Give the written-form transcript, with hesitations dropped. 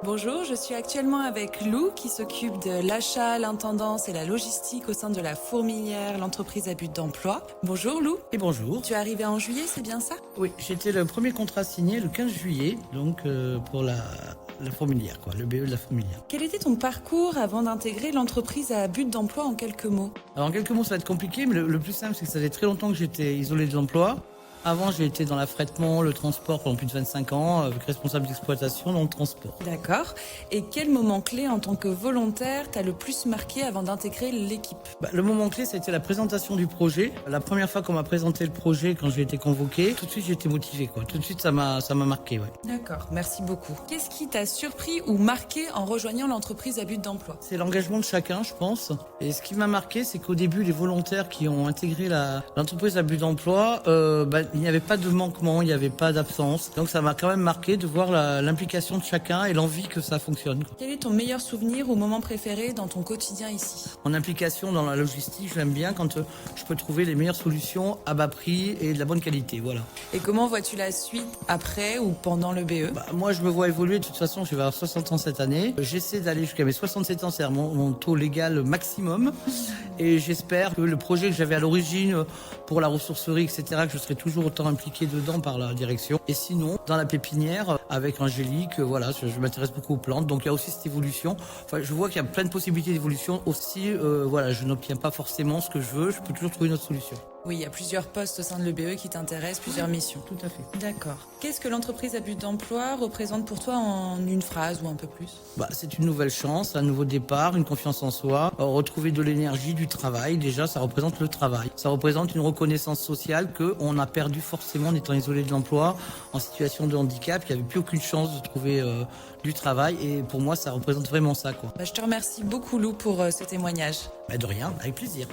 Bonjour, je suis actuellement avec Lou qui s'occupe de l'achat, l'intendance et la logistique au sein de la Fourmilière, l'entreprise à but d'emploi. Bonjour Lou. Et bonjour. Tu es arrivé en juillet, c'est bien ça? Oui, j'étais le premier contrat signé le 15 juillet, donc pour la fourmilière, le BE de la fourmilière. Quel était ton parcours avant d'intégrer l'entreprise à but d'emploi en quelques mots? Alors en quelques mots, ça va être compliqué, mais le plus simple, c'est que ça faisait très longtemps que j'étais isolé de l'emploi. Avant, j'ai été dans l'affrètement, le transport pendant plus de 25 ans, avec responsable d'exploitation dans le transport. D'accord. Et quel moment clé en tant que volontaire t'a le plus marqué avant d'intégrer l'équipe? Le moment clé, ça a été la présentation du projet. La première fois qu'on m'a présenté le projet, quand j'ai été convoqué, tout de suite, j'ai été motivé, Tout de suite, ça m'a marqué, ouais. D'accord, merci beaucoup. Qu'est-ce qui t'a surpris ou marqué en rejoignant l'entreprise à but d'emploi? C'est l'engagement de chacun, je pense. Et ce qui m'a marqué, c'est qu'au début, les volontaires qui ont intégré l'entreprise à but d'emploi, il n'y avait pas de manquement, il n'y avait pas d'absence. Donc ça m'a quand même marqué de voir l'implication de chacun et l'envie que ça fonctionne. Quel est ton meilleur souvenir ou moment préféré dans ton quotidien ici? Mon implication dans la logistique, je l'aime bien quand je peux trouver les meilleures solutions à bas prix et de la bonne qualité, voilà. Et comment vois-tu la suite après ou pendant le BE? Moi, je me vois évoluer. De toute façon, je vais avoir 60 ans cette année. J'essaie d'aller jusqu'à mes 67 ans, c'est-à-dire mon taux légal maximum. Et j'espère que le projet que j'avais à l'origine pour la ressourcerie, etc., que je serai toujours autant impliqué dedans par la direction. Et sinon, dans la pépinière, avec Angélique, je m'intéresse beaucoup aux plantes. Donc, il y a aussi cette évolution. Enfin, je vois qu'il y a plein de possibilités d'évolution. Aussi, je n'obtiens pas forcément ce que je veux. Je peux toujours trouver une autre solution. Oui, il y a plusieurs postes au sein de l'EBE qui t'intéressent, plusieurs missions. Tout à fait. D'accord. Qu'est-ce que l'entreprise à but d'emploi représente pour toi en une phrase ou un peu plus? C'est une nouvelle chance, un nouveau départ, une confiance en soi, retrouver de l'énergie, du travail. Déjà, ça représente le travail. Ça représente une reconnaissance sociale qu'on a perdu forcément en étant isolé de l'emploi, en situation de handicap. Il n'y avait plus aucune chance de trouver du travail. Et pour moi, ça représente vraiment ça, Je te remercie beaucoup, Lou, pour ce témoignage. De rien, avec plaisir.